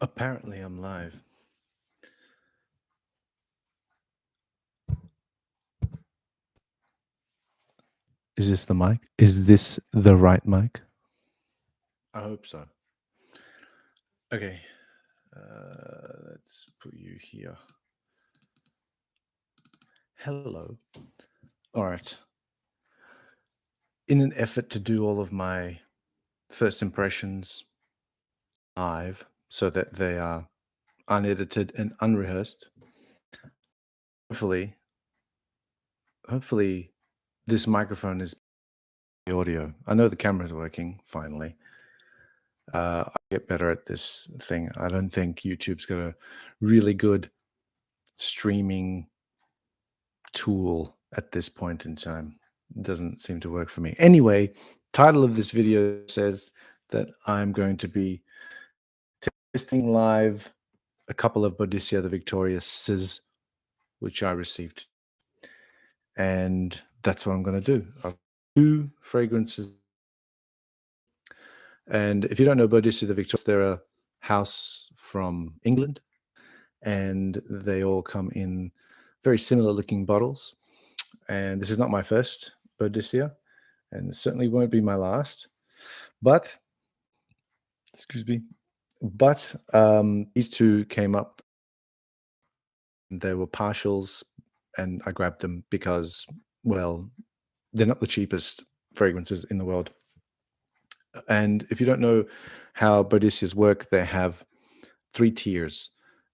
Apparently, I'm live. Is this the mic? Is this the right mic? I hope so. Okay, let's put you here. Hello. All right. In an effort to do all of my first impressions live so that they are unedited and unrehearsed, hopefully, hopefully this microphone is the audio. I know the camera is working finally. I get better at this thing. I don't think YouTube's got a really good streaming tool at this point in time. It doesn't seem to work for me. Anyway, title of this video says that I'm going to be testing live a couple of Boadicea the Victoriouses, which I received. And that's what I'm going to do. I've 2 fragrances. And if you don't know Boadicea the Victorious, they're a house from England, and they all come in very similar looking bottles. And this is not my first Boadicea, and it certainly won't be my last. But, excuse me, but these 2 came up. They were partials, and I grabbed them because, well, they're not the cheapest fragrances in the world. And if you don't know how Boadicias work, they have 3 tiers.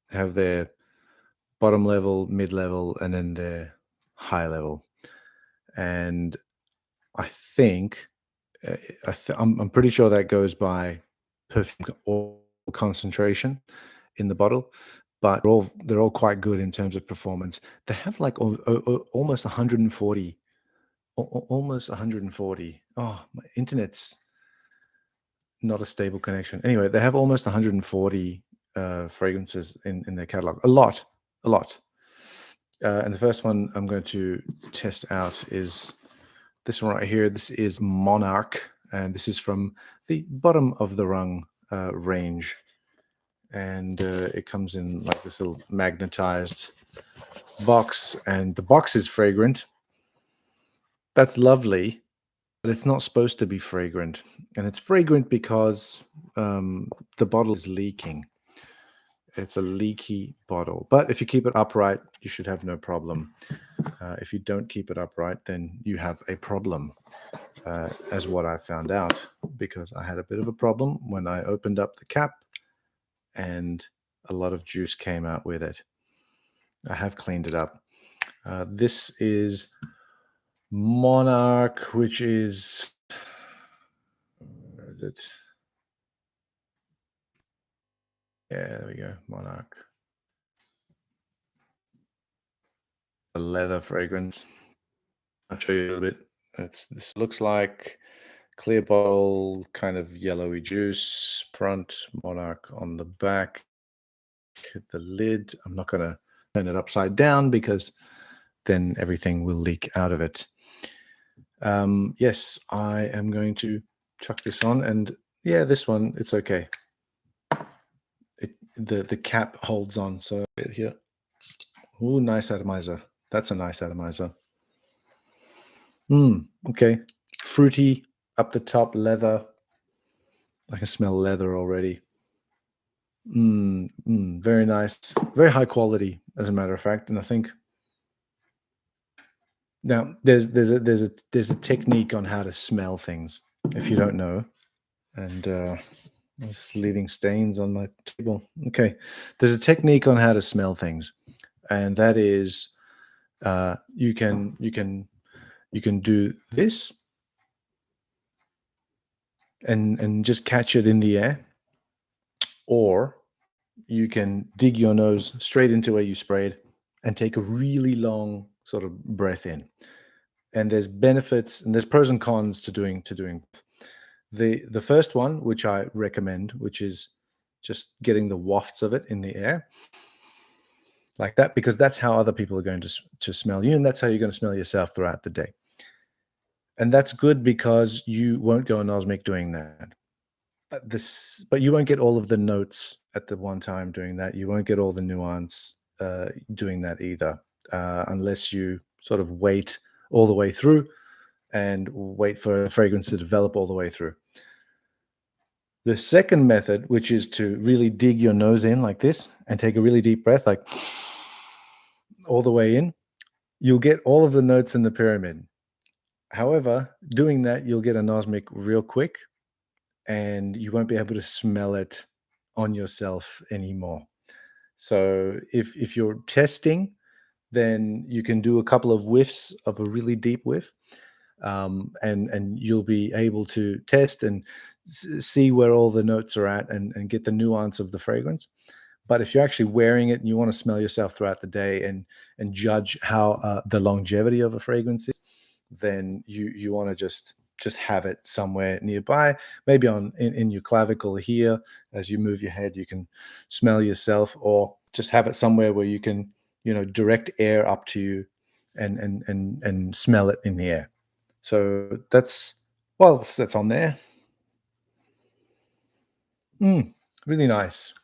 They have their bottom level, mid level, and then their high level. And I think I'm pretty sure that goes by perfume or concentration in the bottle, but they're all quite good in terms of performance. They have like almost 140, almost 140. Oh, my internet's not a stable connection. Anyway, they have almost 140 fragrances in their catalog. A lot. And the first one I'm going to test out is this one right here. This is Monarch, and this is from the bottom of the rung range. And it comes in like this little magnetized box, and the box is fragrant. That's lovely, but it's not supposed to be fragrant. And it's fragrant because the bottle is leaking. It's a leaky bottle. But if you keep it upright, you should have no problem. If you don't keep it upright, then you have a problem, as what I found out, because I had a bit of a problem when I opened up the cap and a lot of juice came out with it. I have cleaned it up. This is Monarch, which is, where is it? Yeah, there we go, Monarch. A leather fragrance. I'll show you a little bit. This looks like clear bottle, kind of yellowy juice, front, Monarch on the back. Hit the lid. I'm not going to turn it upside down because then everything will leak out of it. Yes, I am going to chuck this on, and yeah, this one, it's okay. The cap holds on, so here. Ooh, nice atomizer. That's a nice atomizer. Okay. Fruity up the top, leather. I can smell leather already. Very nice. Very high quality, as a matter of fact. And I think now there's a technique on how to smell things, if you don't know. And just leaving stains on my table. Okay. There's a technique on how to smell things, and that is you can do this and just catch it in the air, or you can dig your nose straight into where you sprayed and take a really long sort of breath in. And there's benefits and there's pros and cons to doing the first one, which I recommend, which is just getting the wafts of it in the air like that, because that's how other people are going to smell you, and that's how you're going to smell yourself throughout the day. And that's good because you won't go anosmic doing that. but you won't get all of the notes at the one time doing that. You won't get all the nuance doing that either, unless you sort of wait all the way through and wait for a fragrance to develop all the way through. The second method, which is to really dig your nose in like this and take a really deep breath, like all the way in, you'll get all of the notes in the pyramid. However, doing that, you'll get anosmic real quick and you won't be able to smell it on yourself anymore. So if you're testing, then you can do a couple of whiffs of a really deep whiff, and you'll be able to test and see where all the notes are at and get the nuance of the fragrance. But if you're actually wearing it and you want to smell yourself throughout the day and judge how the longevity of a fragrance is, then you want to just have it somewhere nearby, maybe in your clavicle here. As you move your head, you can smell yourself, or just have it somewhere where you can, direct air up to you and smell it in the air. So that's on there. Really nice.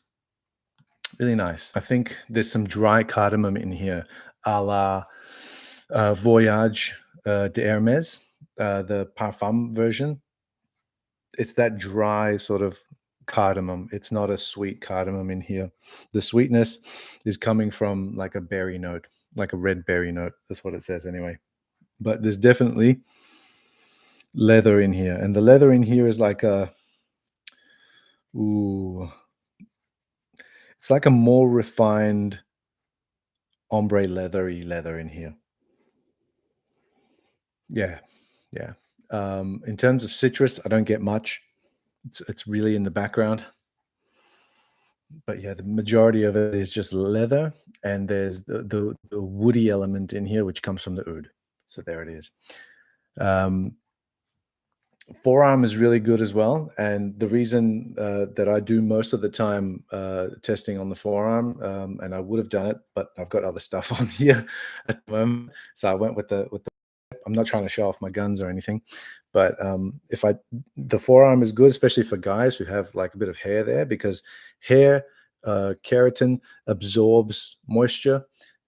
Really nice. I think there's some dry cardamom in here, a la Voyage de Hermes, the parfum version. It's that dry sort of cardamom. It's not a sweet cardamom in here. The sweetness is coming from like a berry note, like a red berry note. That's what it says anyway. But there's definitely leather in here. And the leather in here is like it's like a more refined ombre leathery leather in here. Yeah. Yeah. In terms of citrus, I don't get much. It's really in the background. But yeah, the majority of it is just leather, and there's the woody element in here, which comes from the oud. So there it is. Um, Forearm is really good as well, and the reason that I do most of the time testing on the forearm, and I would have done it, but I've got other stuff on here at the moment, so I went with the. I'm not trying to show off my guns or anything, but the forearm is good, especially for guys who have like a bit of hair there, because hair keratin absorbs moisture,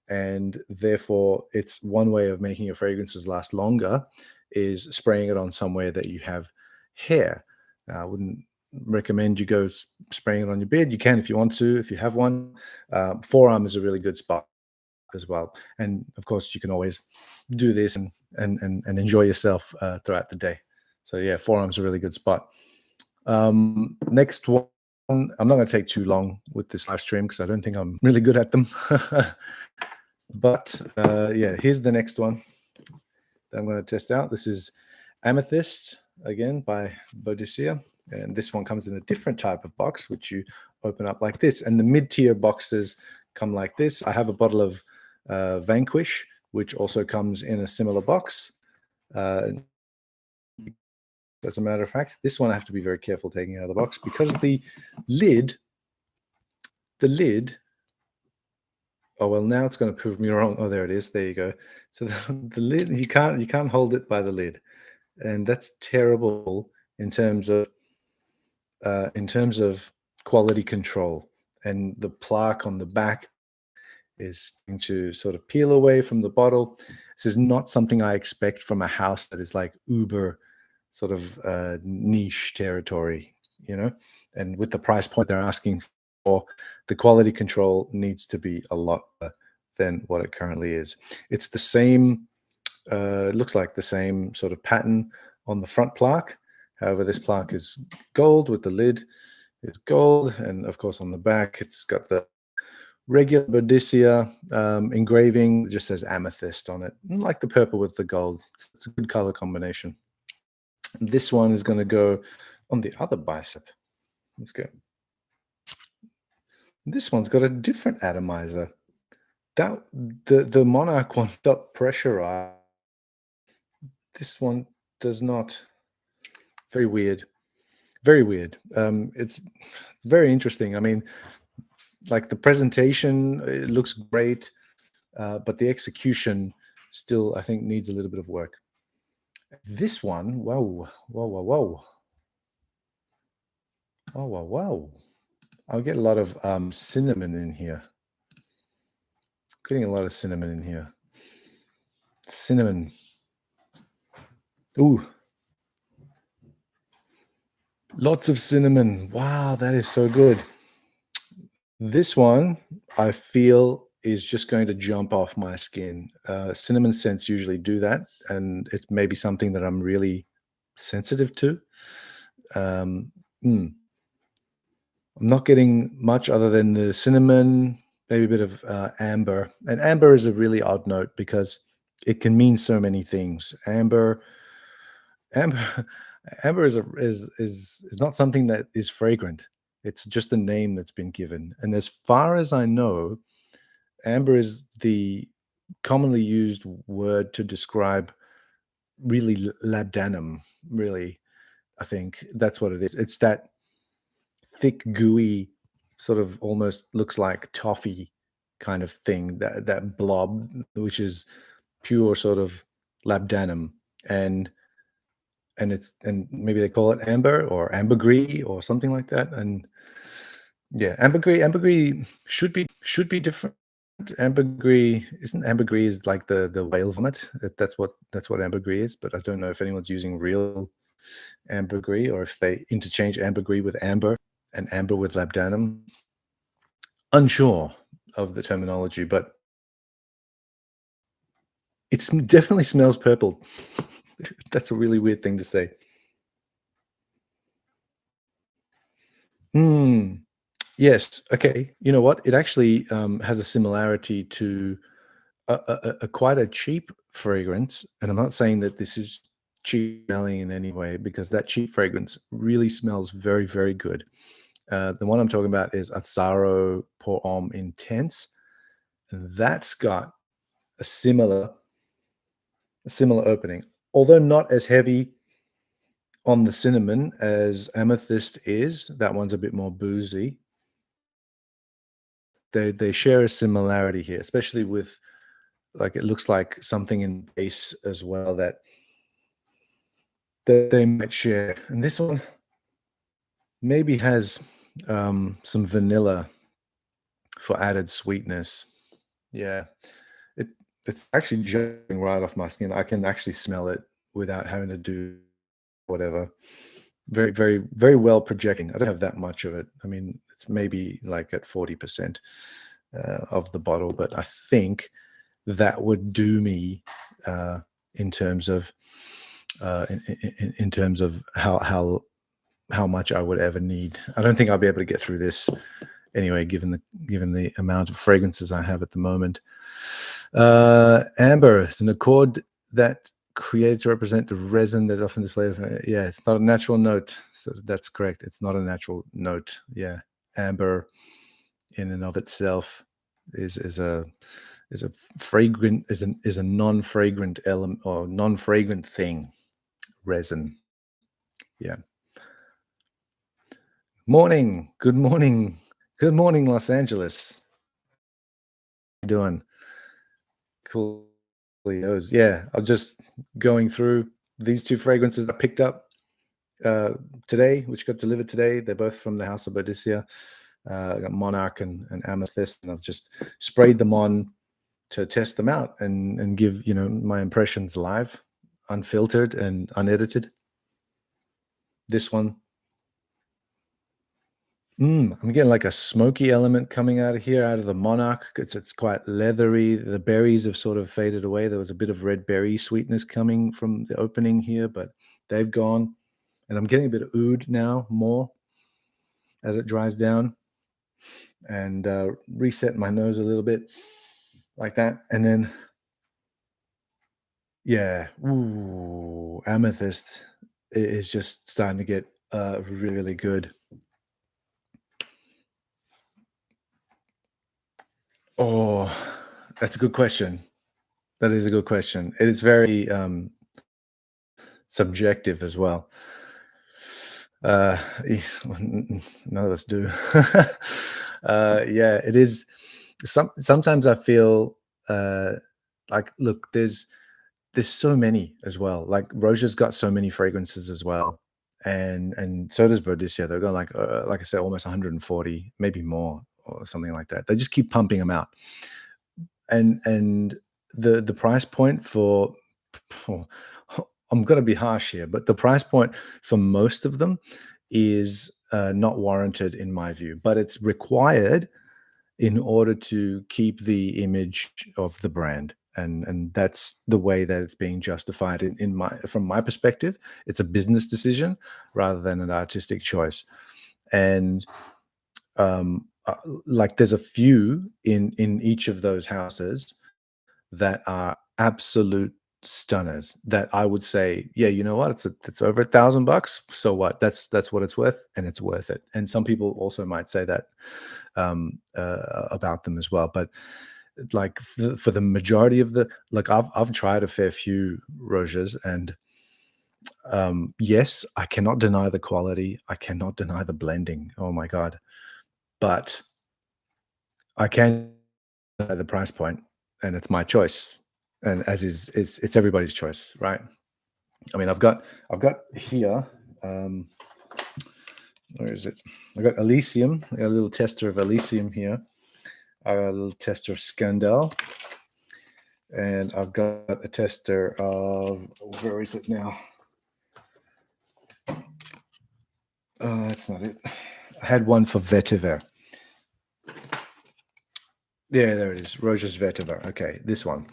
and therefore it's one way of making your fragrances last longer is spraying it on somewhere that you have hair. I wouldn't recommend you go spraying it on your beard. You can if you want to, if you have one. Forearm is a really good spot as well, and of course you can always do this and enjoy yourself throughout the day. So yeah, forearm's a really good spot. Next one, I'm not going to take too long with this live stream because I don't think I'm really good at them. But yeah, here's the next one that I'm going to test out. This is Amethyst, again, by Boadicea. And this one comes in a different type of box, which you open up like this. And the mid-tier boxes come like this. I have a bottle of Vanquish, which also comes in a similar box. As a matter of fact, this one I have to be very careful taking out of the box because the lid, oh, well, now it's going to prove me wrong. Oh, there it is. There you go. So the lid, you can't hold it by the lid. And that's terrible in terms of quality control. And the plaque on the back is going to sort of peel away from the bottle. This is not something I expect from a house that is like uber sort of niche territory, and with the price point they're asking for, the quality control needs to be a lot better than what it currently is. It's the same, it looks like the same sort of pattern on the front plaque. However, this plaque is gold with the lid is gold. And of course, on the back, it's got the regular Boadicea engraving. It just says amethyst on it, like the purple with the gold. It's a good color combination. This one is going to go on the other bicep. Let's go. This one's got a different atomizer. That the Monarch one felt pressurized. This one does not. Very weird. Very weird. It's very interesting. I mean, like the presentation, it looks great, but the execution still, I think, needs a little bit of work. This one, whoa. Oh, wow, wow. I'll get a lot of cinnamon in here. Getting a lot of cinnamon in here. Cinnamon. Ooh, lots of cinnamon. Wow, that is so good. This one, I feel, is just going to jump off my skin. Cinnamon scents usually do that, and it's maybe something that I'm really sensitive to. Um, mm, I'm not getting much other than the cinnamon, maybe a bit of amber. And amber is a really odd note because it can mean so many things. Amber, amber is not something that is fragrant. It's just a name that's been given. And as far as I know, amber is the commonly used word to describe really labdanum. Really, I think that's what it is. It's that thick, gooey, sort of almost looks like toffee kind of thing, that blob, which is pure sort of labdanum. And and maybe they call it amber or ambergris or something like that. And yeah, ambergris should be different. Ambergris isn't ambergris is like the whale vomit. That's what ambergris is. But I don't know if anyone's using real ambergris or if they interchange ambergris with amber and amber with labdanum. Unsure of the terminology, but it's definitely smells purple. That's a really weird thing to say. Hmm. Yes. Okay. You know what? It actually has a similarity to a quite a cheap fragrance, and I'm not saying that this is cheap smelling in any way because that cheap fragrance really smells very, very good. The one I'm talking about is Azzaro Pour Homme Intense. That's got a similar opening, although not as heavy on the cinnamon as Amethyst is. That one's a bit more boozy. They share a similarity here, especially with like it looks like something in base as well that they might share. And this one maybe has some vanilla for added sweetness. Yeah, it it's actually jumping right off my skin. I can actually smell it without having to do whatever. Very, very, very well projecting. I don't have that much of it. I mean, it's maybe like at 40% of the bottle, but I think that would do me uh, in terms of in terms of how much I would ever need. I don't think I'll be able to get through this anyway, given the amount of fragrances I have at the moment. Amber is an accord that created to represent the resin that often displayed. Yeah, it's not a natural note. So that's correct. It's not a natural note. Yeah, amber in and of itself is a fragrant is a non-fragrant element or non-fragrant thing. Resin. Yeah. Morning. Good morning. Good morning, Los Angeles. How you doing? Cool. Yeah, I'm just going through these two fragrances I picked up uh, today, which got delivered today. They're both from the house of Boadicea. I got Monarch and Amethyst, and I've just sprayed them on to test them out and give my impressions live, unfiltered and unedited. This one, I'm getting like a smoky element coming out of here, out of the Monarch. It's quite leathery. The berries have sort of faded away. There was a bit of red berry sweetness coming from the opening here, but they've gone. And I'm getting a bit of oud now, more as it dries down, and reset my nose a little bit like that. And then, yeah, ooh, Amethyst is just starting to get really, really good. Oh, that's a good question. That is a good question. It is very subjective as well. Uh, None of us do. Yeah, it is. Sometimes I feel uh, like, look, there's so many as well. Like Roja's got so many fragrances as well, and so does Boadicea. They've got like I said, almost 140, maybe more or something like that. They just keep pumping them out, and the price point for oh, I'm going to be harsh here, but the price point for most of them is not warranted in my view, but it's required in order to keep the image of the brand. And that's the way that it's being justified in my from my perspective. It's a business decision rather than an artistic choice. And um, uh, like there's a few in each of those houses that are absolute stunners that I would say, yeah, you know what? It's over $1,000. So what? That's what it's worth, and it's worth it. And some people also might say that about them as well. But like for the majority of the like, I've tried a fair few rojas, and yes, I cannot deny the quality. I cannot deny the blending. Oh my god! But I can deny the price point, and it's my choice. And as is, it's everybody's choice, right? I mean, I've got here. Um, where is it? I got Elysium. I got a little tester of Elysium here. I got a little tester of Scandal, and I've got a tester of, where is it now? That's not it. I had one for Vetiver. Yeah, there it is. Roja's Vetiver. Okay, this one.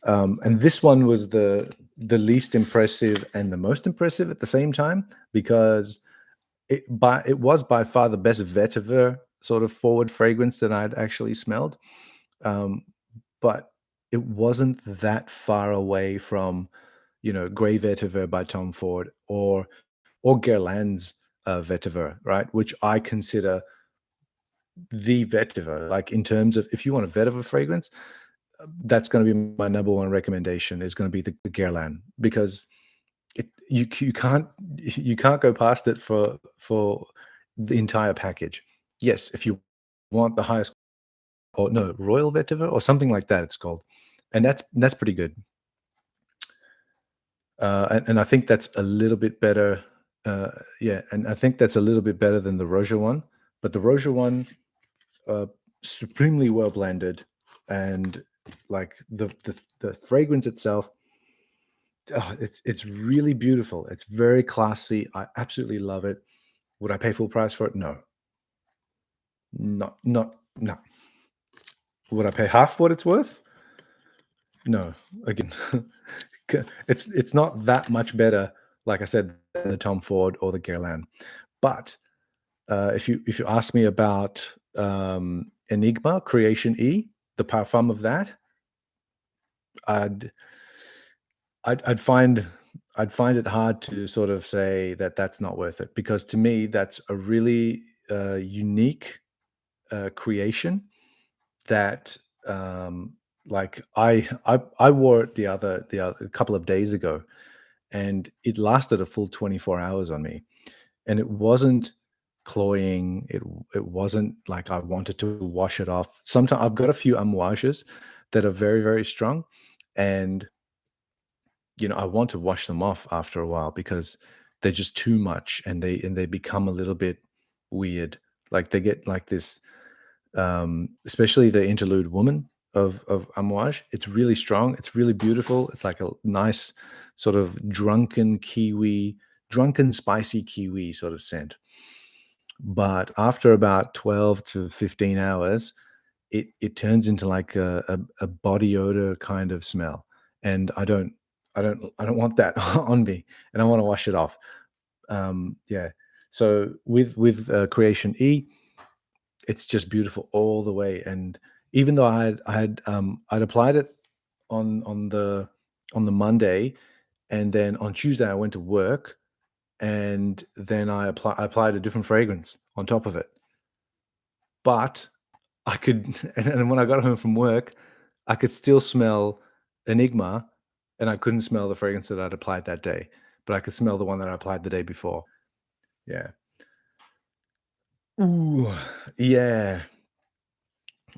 And this one was the least impressive and the most impressive at the same time, because it was by far the best vetiver sort of forward fragrance that I'd actually smelled. Um, but it wasn't that far away from, Grey Vetiver by Tom Ford, or Guerlain's vetiver, right? Which I consider the vetiver. Like, in terms of, if you want a vetiver fragrance, that's going to be my number one recommendation, is going to be the Guerlain, because you can't go past it for the entire package. Yes, if you want the highest, or no, Royal Vetiver or something like that, it's called, and that's pretty good. And I think that's a little bit better. Yeah, and I think that's a little bit better than the Roja one. But the Roja one, uh, supremely well blended, and like the fragrance itself, it's really beautiful. It's very classy. I absolutely love it. Would I pay full price for it? No. Not no. Would I pay half what it's worth? No. Again, it's not that much better, like I said, than the Tom Ford or the Guerlain. But if you ask me about Enigma Creation E, the parfum of that, I'd I'd find it hard to sort of say that that's not worth it, because to me that's a really unique creation that, like, I wore it the other a couple of days ago, and it lasted a full 24 hours on me, and it wasn't cloying. It wasn't like I wanted to wash it off. Sometimes I've got a few amouages that are very, very strong, and I want to wash them off after a while, because they're just too much, and they become a little bit weird. Like, they get like this, especially the interlude woman of Amouage. It's really strong. It's really beautiful. It's like a nice sort of drunken spicy kiwi sort of scent. But after about 12 to 15 hours, it turns into like a body odor kind of smell, and I don't want that on me, and I want to wash it off. Yeah. So with Creation E, it's just beautiful all the way. And even though I'd applied it on the Monday, and then on Tuesday I went to work, and then I applied a different fragrance on top of it. But I could, and when I got home from work, I could still smell Enigma, and I couldn't smell the fragrance that I'd applied that day, but I could smell the one that I applied the day before. Yeah. Ooh, yeah.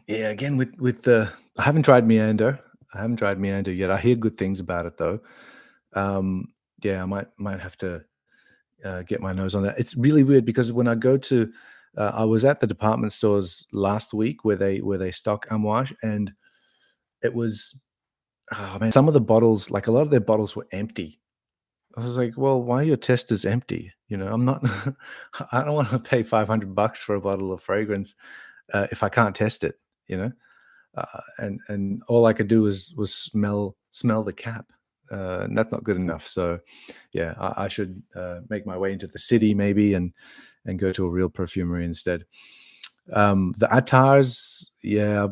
Yeah, again with the I haven't tried Meander. I haven't tried Meander yet. I hear good things about it though. Um, yeah, I might have to get my nose on that. It's really weird because when I go to, I was at the department stores last week where they stock Amouage, and it was, oh man, some of the bottles, like a lot of their bottles were empty. I was like, well, why are your testers empty? I'm not, I don't want to pay $500 for a bottle of fragrance if I can't test it, you know? And all I could do was smell the cap, and that's not good enough. So, yeah, I should make my way into the city maybe and go to a real perfumery instead. The Attars, yeah,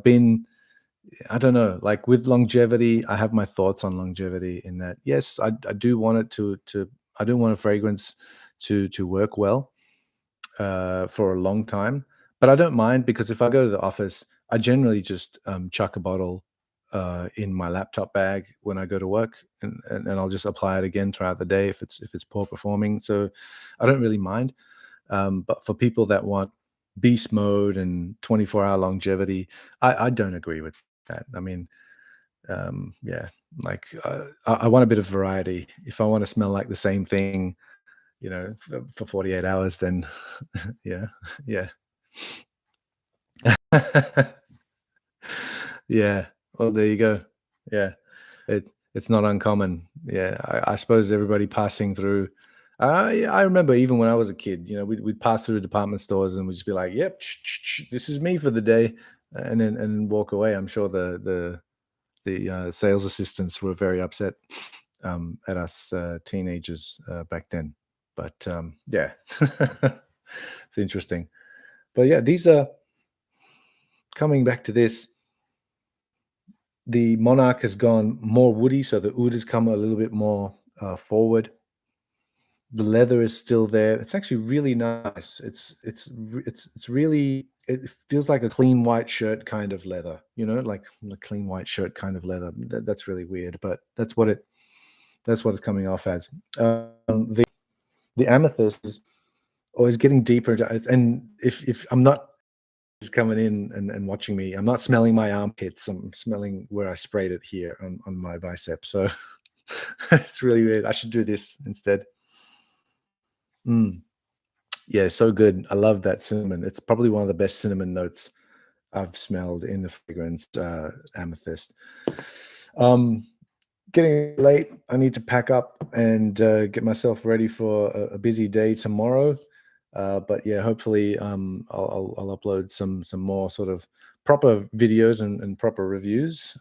I don't know, like with longevity, I have my thoughts on longevity in that. Yes, I do want it I do want a fragrance to work well for a long time. But I don't mind because if I go to the office, I generally just chuck a bottle in my laptop bag when I go to work, and I'll just apply it again throughout the day if it's poor performing. So I don't really mind. But for people that want beast mode and 24-hour longevity, I don't agree with that. I mean, yeah, like I want a bit of variety. If I want to smell like the same thing, for 48 hours, then yeah, yeah. Yeah. Well, there you go. Yeah. It's not uncommon. Yeah. I suppose everybody passing through. Yeah, I remember even when I was a kid, we'd pass through department stores and we'd just be like, "Yep, this is me for the day," and walk away. I'm sure the sales assistants were very upset at us teenagers back then. But yeah, it's interesting. But yeah, these are coming back to this. The Monarch has gone more woody, so the oud has come a little bit more forward. The leather is still there. It's actually really nice. It's really, it feels like a clean white shirt kind of leather, like a clean white shirt kind of leather. That's really weird, but that's what it's coming off as. The amethyst is always getting deeper into it, and if I'm not is coming in and watching me, I'm not smelling my armpits. I'm smelling where I sprayed it here on my bicep. So it's really weird. I should do this instead. Mm. Yeah, so good. I love that cinnamon. It's probably one of the best cinnamon notes I've smelled in the fragrance amethyst. Um, Getting late. I need to pack up and get myself ready for a busy day tomorrow. But yeah, hopefully I'll upload some more sort of proper videos and proper reviews.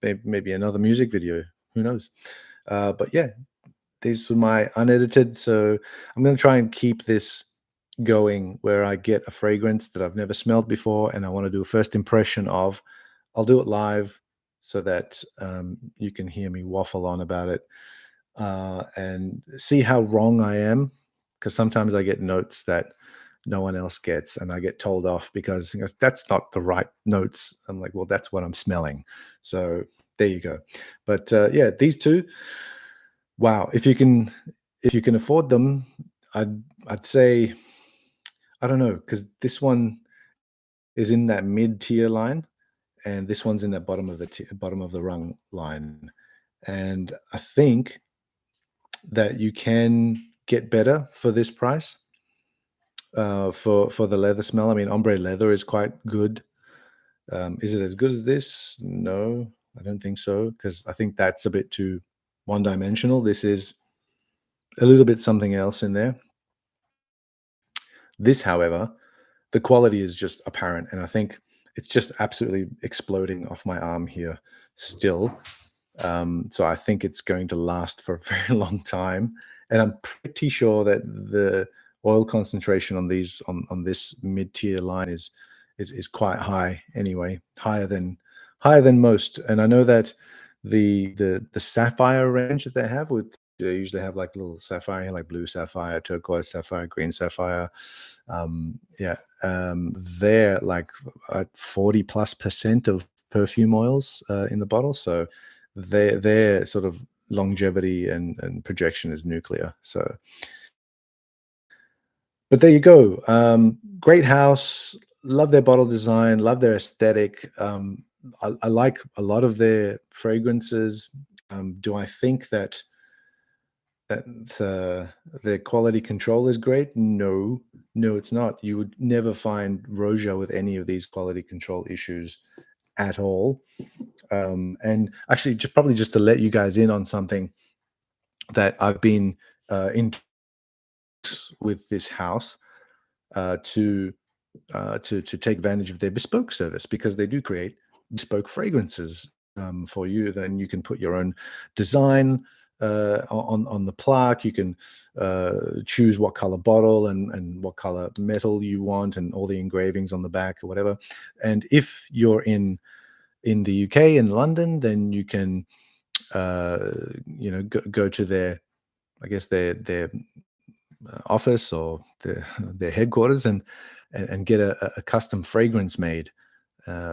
Maybe another music video. Who knows? But yeah, these were my unedited. So I'm going to try and keep this going where I get a fragrance that I've never smelled before and I want to do a first impression of. I'll do it live so that you can hear me waffle on about it and see how wrong I am. Because sometimes I get notes that no one else gets and I get told off because that's not the right notes. I'm like, well, that's what I'm smelling. So there you go. But yeah, these two, wow, if you can afford them, I'd say, I don't know, because this one is in that mid-tier line, and this one's in that bottom of the rung line. And I think that you can get better for this price for the leather smell. I mean, ombre leather is quite good. Is it as good as this? No, I don't think so, because I think that's a bit too one-dimensional. This is a little bit something else in there. This, however, the quality is just apparent, and I think it's just absolutely exploding off my arm here still. So I think it's going to last for a very long time, and I'm pretty sure that the oil concentration on these on this mid-tier line is quite high anyway, higher than most. And I know that the sapphire range that they have with they usually have like little sapphire, like blue sapphire, turquoise sapphire, green sapphire. Yeah, they're like at 40+% of perfume oils in the bottle. So their sort of longevity and projection is nuclear. So, but there you go. Great house. Love their bottle design. Love their aesthetic. I like a lot of their fragrances. Do I think that that the quality control is great. No, no, it's not. You would never find roja with any of these quality control issues at all. And actually, just probably just to let you guys in on something that I've been in talks with this house uh, to to take advantage of their bespoke service, because they do create bespoke fragrances for you. Then you can put your own design on the plaque. You can choose what color bottle and what color metal you want, and all the engravings on the back or whatever. And if you're in the UK, in London, then you can go to their, I guess, their office or their headquarters, and get a custom fragrance made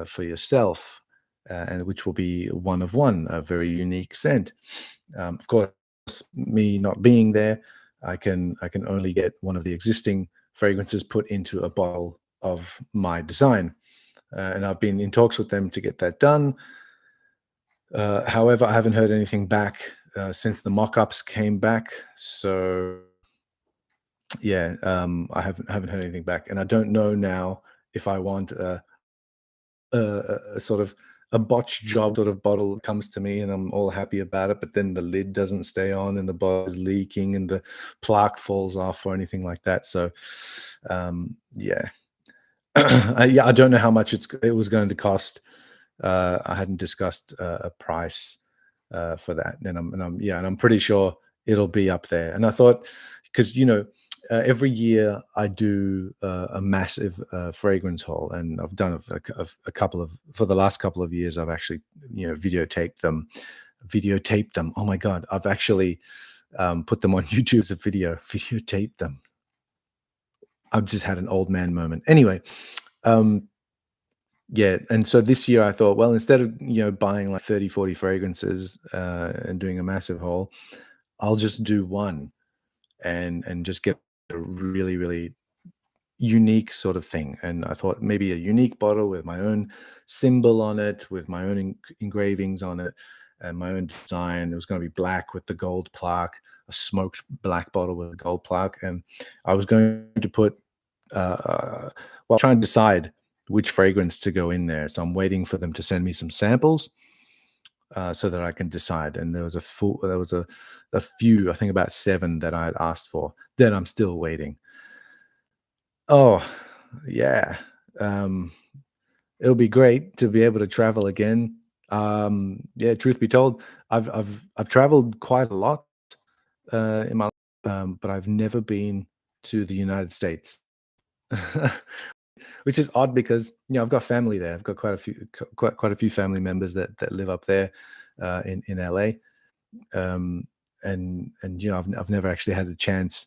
for yourself, and which will be one of one, a very unique scent. Of course, me not being there, I can only get one of the existing fragrances put into a bottle of my design, and I've been in talks with them to get that done. However, I haven't heard anything back since the mock-ups came back. So yeah, I haven't heard anything back, and I don't know now if I want a sort of a botch job sort of bottle comes to me and I'm all happy about it, but then the lid doesn't stay on and the bottle is leaking and the plaque falls off or anything like that. So yeah, yeah, I don't know how much it was going to cost. I hadn't discussed a price for that, and I'm pretty sure it'll be up there. And I thought, because every year I do a massive fragrance haul, and I've done a couple of, for the last couple of years. I've actually videotaped them. Oh my god, I've actually put them on YouTube as a video. Videotaped them. I've just had an old man moment. Anyway, um, yeah, and so this year I thought, well, instead of buying like 30, 40 fragrances and doing a massive haul, I'll just do one, and just get a really, really unique sort of thing. And I thought maybe a unique bottle with my own symbol on it, with my own engravings on it, and my own design. It was going to be black with the gold plaque, a smoked black bottle with a gold plaque. And I was going to put, well, trying to decide which fragrance to go in there. So I'm waiting for them to send me some samples so that I can decide. And there was a few, I think about 7 that I had asked for. Then I'm still waiting. Oh, yeah. Um, it'll be great to be able to travel again. Yeah, truth be told, I've traveled quite a lot in my life, but I've never been to the United States, which is odd because I've got family there. I've got quite a few family members that live up there in LA, um, and I've never actually had a chance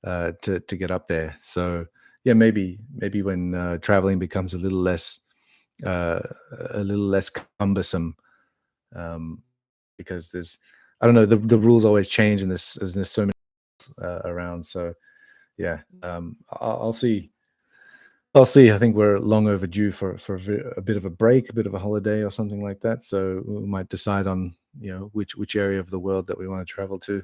to get up there. So yeah, maybe when traveling becomes uh, a little less cumbersome, um, because I don't know, the rules always change, and there's so many around. So yeah, I'll see. I'll see. I think we're long overdue for a bit of a break, a bit of a holiday, or something like that. So we might decide on which area of the world that we want to travel to.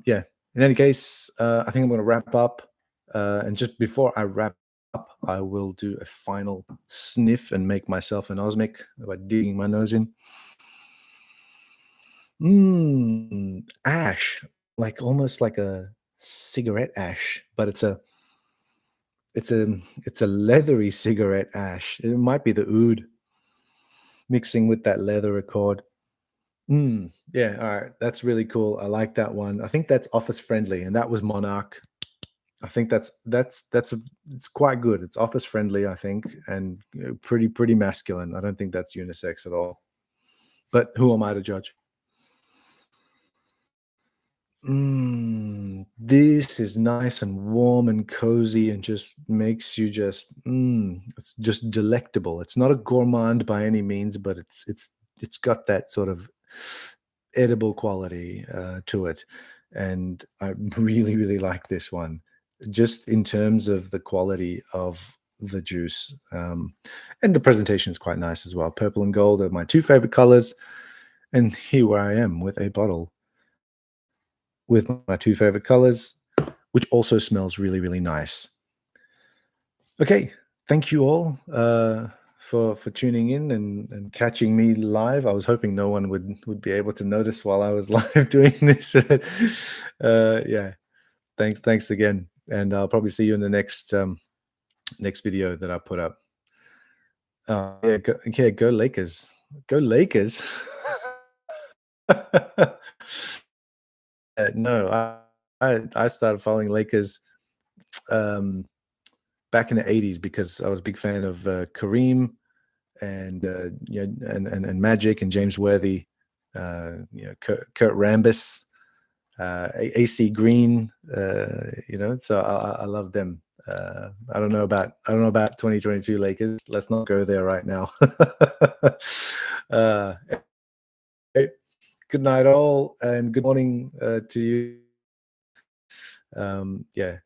Yeah. In any case, I think I'm going to wrap up. And just before I wrap up, I will do a final sniff and make myself an osmic by digging my nose in. Ash, like almost like a cigarette ash, but it's a leathery cigarette ash. It might be the oud mixing with that leather accord. Yeah, all right. That's really cool. I like that one. I think that's office friendly, and that was Monarch. I think it's quite good. It's office friendly, I think, and pretty masculine. I don't think that's unisex at all. But who am I to judge? This is nice and warm and cozy, and just makes you it's just delectable. It's not a gourmand by any means, but it's got that sort of edible quality to it. And I really, really like this one, just in terms of the quality of the juice. And the presentation is quite nice as well. Purple and gold are my 2 favorite colors. And here where I am with a bottle with my two favorite colors, which also smells really, really nice. Okay, thank you all for tuning in and catching me live. I was hoping no one would be able to notice while I was live doing this. Yeah, thanks again, and I'll probably see you in the next next video that I put up. Yeah, go Lakers, go Lakers. No, I started following Lakers back in the '80s because I was a big fan of Kareem and and Magic and James Worthy, Kurt Rambis, AC Green, So I love them. I don't know about 2022 Lakers. Let's not go there right now. uh, Good night, all, and good morning to you. Yeah,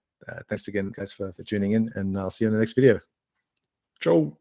thanks again, guys, for tuning in, and I'll see you in the next video. Ciao.